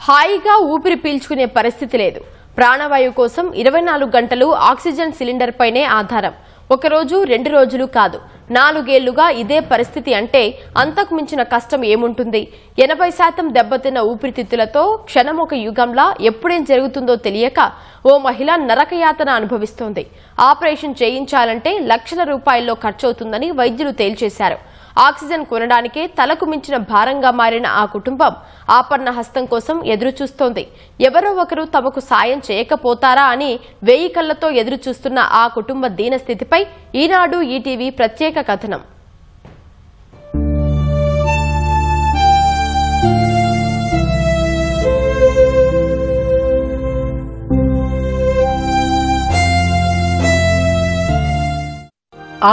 హాయిగా ఊపిరి పీల్చుకునే పరిస్థితి లేదు. ప్రాణవాయువు కోసం 24 గంటలు ఆక్సిజన్ సిలిండర్ పైనే ఆధారం. ఒకరోజు 2 రోజులు కాదు, 4 ఏళ్లుగా ఇదే పరిస్థితి అంటే అంతకు మించిన కష్టం ఏముంటుంది? 80% దెబ్బతిన్న ఊపిరితిత్తులతో క్షణం ఒక యుగంలా ఎప్పుడేం జరుగుతుందో తెలియక ఓ మహిళ నరకయాతన అనుభవిస్తోంది. ఆపరేషన్ చేయించాలంటే లక్షల రూపాయల్లో ఖర్చవుతుందని వైద్యులు తేల్చేశారు. ఆక్సిజన్ కొనడానికే తలకు మించిన భారంగా మారిన ఆ కుటుంబం ఆపన్న హస్తం కోసం ఎదురుచూస్తోంది. ఎవరో ఒకరు తమకు సాయం చేయకపోతారా అని 1000 కళ్లతో ఎదురుచూస్తున్న ఆ కుటుంబ దీనస్థితిపై ఈనాడు ఈటీవీ ప్రత్యేక కథనం.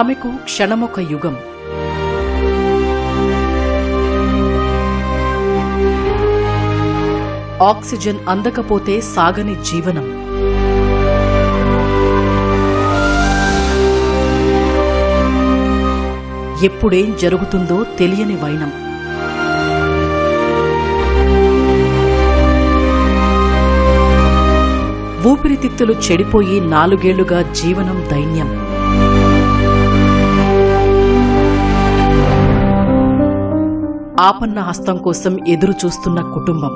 ఆమెకు క్షణమొక యుగం. ఆక్సిజన్ అందకపోతే సాగని జీవనం. ఎప్పుడేం జరుగుతుందో తెలియని వైనం. ఊపిరితిత్తులు చెడిపోయి 4 ఏళ్లుగా జీవనం దైన్యం. ఆపన్న హస్తం కోసం ఎదురు చూస్తున్న కుటుంబం.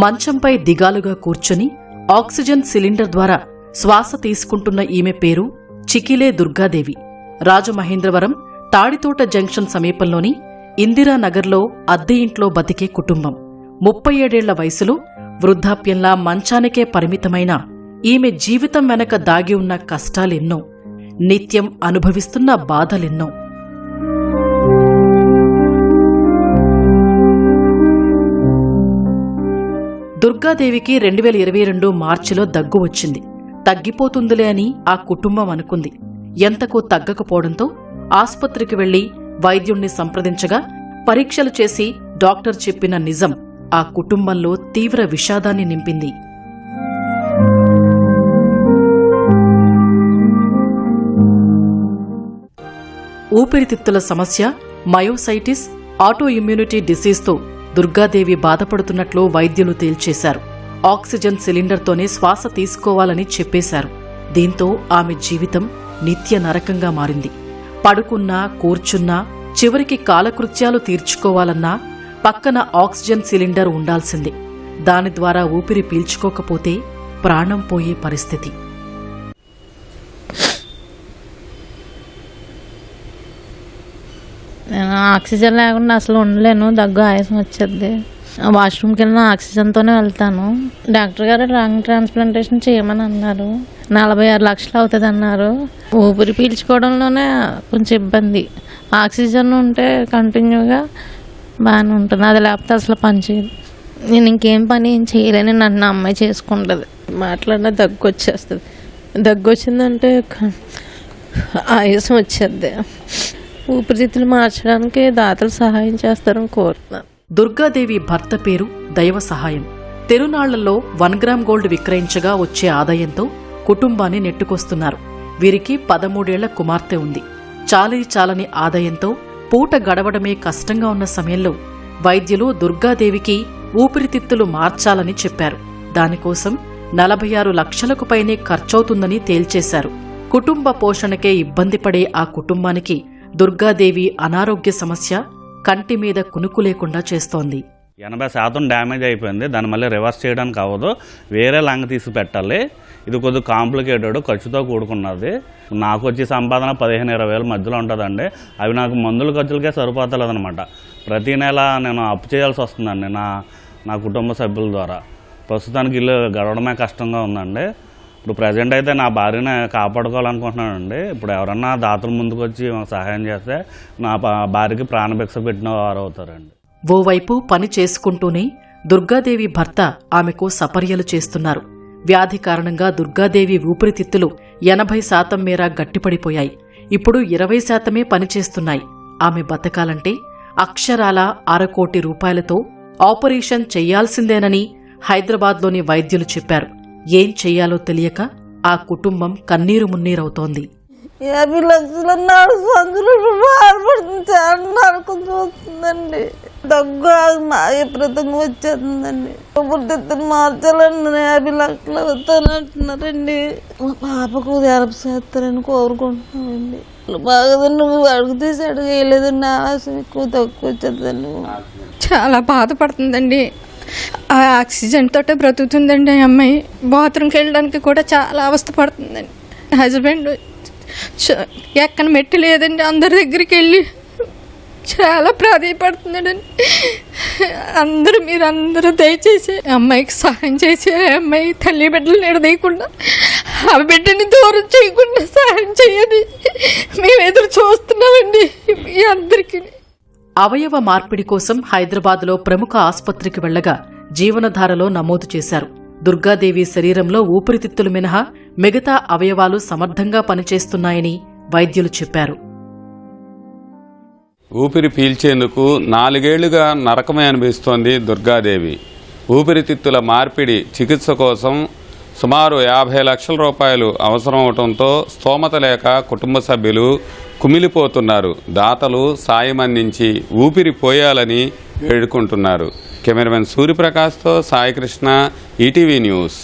మంచంపై దిగాలుగా కూర్చొని ఆక్సిజన్ సిలిండర్ ద్వారా శ్వాస తీసుకుంటున్న ఈమె పేరు చికిలే దుర్గాదేవి. రాజమహేంద్రవరం తాడితోట జంక్షన్ సమీపంలోని ఇందిరానగర్లో అద్దె ఇంట్లో బతికే కుటుంబం. 37 ఏళ్ల వయసులో వృద్ధాప్యంలా మంచానికే పరిమితమైన ఈమె జీవితం వెనక దాగి ఉన్న కష్టాలెన్నో, నిత్యం అనుభవిస్తున్న బాధలెన్నో. దుర్గాదేవికి 2022 మార్చిలో దగ్గు వచ్చింది. తగ్గిపోతుందిలే అని ఆ కుటుంబం అనుకుంది. ఎంతకు తగ్గకపోవడంతో ఆస్పత్రికి వెళ్లి వైద్యుణ్ణి సంప్రదించగా పరీక్షలు చేసి డాక్టర్ చెప్పిన నిజం ఆ కుటుంబంలో తీవ్ర విషాదాన్ని నింపింది. ఊపిరితిత్తుల సమస్య, మయోసైటిస్, ఆటో ఇమ్యూనిటీ డిసీజ్తో దుర్గాదేవి బాధపడుతున్నట్లు వైద్యులు తేల్చేశారు. ఆక్సిజన్ సిలిండర్తోనే శ్వాస తీసుకోవాలని చెప్పేశారు. దీంతో ఆమె జీవితం నిత్య నరకంగా మారింది. పడుకున్నా, కూర్చున్నా, చివరికి కాలకృత్యాలు తీర్చుకోవాలన్నా పక్కన ఆక్సిజన్ సిలిండర్ ఉండాల్సిందే. దాని ద్వారా ఊపిరి పీల్చుకోకపోతే ప్రాణం పోయే పరిస్థితి. నేను ఆక్సిజన్ లేకుండా అసలు ఉండలేను. దగ్గు, ఆయాసం వచ్చేది. వాష్రూమ్కి వెళ్ళిన ఆక్సిజన్తోనే వెళ్తాను. డాక్టర్ గారు లంగ్ ట్రాన్స్ప్లాంటేషన్ చేయమని అన్నారు. 46 లక్షలు అవుతుంది అన్నారు. ఊపిరి పీల్చుకోవడంలోనే కొంచెం ఇబ్బంది. ఆక్సిజన్ ఉంటే కంటిన్యూగా బాగానే ఉంటుంది. అది లేకపోతే అసలు పని చేయదు. నేను ఇంకేం పని ఏం చేయలేని నన్ను అమ్మాయి చేసుకుంటుంది. మాట్లాడినా దగ్గు వచ్చేస్తుంది. దగ్గు వచ్చిందంటే ఆయాసం వచ్చేద్ది. ఊపిరితిత్తులు మార్చడానికి దాతలు సహాయం చేస్తారని కోరుతున్నాను. దుర్గాదేవి భర్త పేరు దైవ సహాయం. తెరునాళ్లలో 1 గ్రామ్ గోల్డ్ విక్రయించగా వచ్చే ఆదాయంతో కుటుంబాన్ని నెట్టుకొస్తున్నారు. వీరికి 13 ఏళ్ల కుమార్తె ఉంది. చాలని ఆదాయంతో పూట గడవడమే కష్టంగా ఉన్న సమయంలో వైద్యులు దుర్గాదేవికి ఊపిరితిత్తులు మార్చాలని చెప్పారు. దానికోసం 46 లక్షలకు పైనే ఖర్చవుతుందని తేల్చేశారు. కుటుంబ పోషణకే ఇబ్బంది పడే ఆ కుటుంబానికి దుర్గాదేవి అనారోగ్య సమస్య కంటి మీద కునుకు లేకుండా చేస్తోంది. 80% డ్యామేజ్ అయిపోయింది. దాన్ని మళ్ళీ రివర్స్ చేయడానికి అవ్వదు. వేరే లంగ్ తీసి పెట్టాలి. ఇది కొద్దిగా కాంప్లికేటెడ్, ఖర్చుతో కూడుకున్నది. నాకు వచ్చే సంపాదన 15-20 వేల మధ్యలో ఉంటుందండి. అవి నాకు మందుల ఖర్చులకే సరిపోతలేదనమాట. ప్రతి నెల నేను అప్పు చేయాల్సి వస్తుందండి నా కుటుంబ సభ్యుల ద్వారా. ప్రస్తుతానికి ఇల్లు గడవడమే కష్టంగా ఉందండి. ఇప్పుడు ప్రజెంట్ అయితే నా భార్యని కాపాడుకోవాలనుకుంటున్నానండి. ఇప్పుడు ఎవరన్నా దాతలు ముందుకు వచ్చి సహాయం చేస్తే నా భార్యకి ప్రాణభిక్ష పెట్టిన వారు అవుతారండి. ఓవైపు పని చేసుకుంటూనే దుర్గాదేవి భర్త ఆమెకు సపర్యలు చేస్తున్నారు. వ్యాధి కారణంగా దుర్గాదేవి ఊపిరితిత్తులు 80% మేర గట్టిపడిపోయాయి. ఇప్పుడు 20%మే పనిచేస్తున్నాయి. ఆమె బతకాలంటే అక్షరాల 1/2 కోటి రూపాయలతో ఆపరేషన్ చెయ్యాల్సిందేనని హైదరాబాద్లోని వైద్యులు చెప్పారు. ఏం చెయ్యాలో తెలియక ఆ కుటుంబం కన్నీరు మున్నీరవుతోంది. 50 లక్షలు 4 సందులు చాలా నరకం చూస్తుందండి. దగ్గు విపరీతంగా వచ్చేస్తుందండి. ఊపిరితిత్తులు మార్చాలండి. 50 లక్షలు అవుతానంటున్నారండి. మా పాపకు హెల్ప్ చేస్తారని కోరుకుంటున్నామండి. బాగదండి, నువ్వు అడుగు తీసి అడుగేయలేదండి. ఆలస్యం ఎక్కువ తక్కువ వచ్చేదండి. చాలా బాధపడుతుందండి. ఆ ఆక్సిజన్ తోటే బ్రతుకుతుందండి ఆ అమ్మాయి. బాత్రూమ్కి వెళ్ళడానికి కూడా చాలా అవస్థ పడుతుందండి. హస్బెండ్ ఎక్కన మెట్టి లేదండి, అందరి దగ్గరికి వెళ్ళి చాలా ప్రాధాయపడుతున్నాడండి. మీరందరూ దయచేసి అమ్మాయికి సహాయం చేసి ఆ అమ్మాయి తల్లి బిడ్డలు నిడదీయకుండా ఆ బిడ్డని దూరం చేయకుండా సహాయం చేయని మేము ఎదురు చూస్తున్నామండి మీ అందరికీ. అవయవ మార్పిడి కోసం హైదరాబాద్లో ప్రముఖ ఆసుపత్రికి వెళ్లగా జీవనధారలో నమోదు చేశారు. దుర్గాదేవి శరీరంలో ఊపిరితిత్తులు మినహా మిగతా అవయవాలు సమర్థంగా పనిచేస్తున్నాయని వైద్యులు చెప్పారు. ఊపిరి పీల్చేందుకు 4 ఏళ్లుగా నరకమే అనిపిస్తోంది దుర్గాదేవి. ఊపిరితిత్తుల మార్పిడి చికిత్స కోసం సుమారు 50 లక్షల రూపాయలు అవసరం అవడంతో స్తోమత లేక కుటుంబ సభ్యులు కుమిలిపోతున్నారు. దాతలు సాయం అందించి ఊపిరి పోయాలని వేడుకుంటున్నారు. కెమెరామెన్ సూర్యప్రకాష్తో సాయికృష్ణ, ఈటీవీ న్యూస్.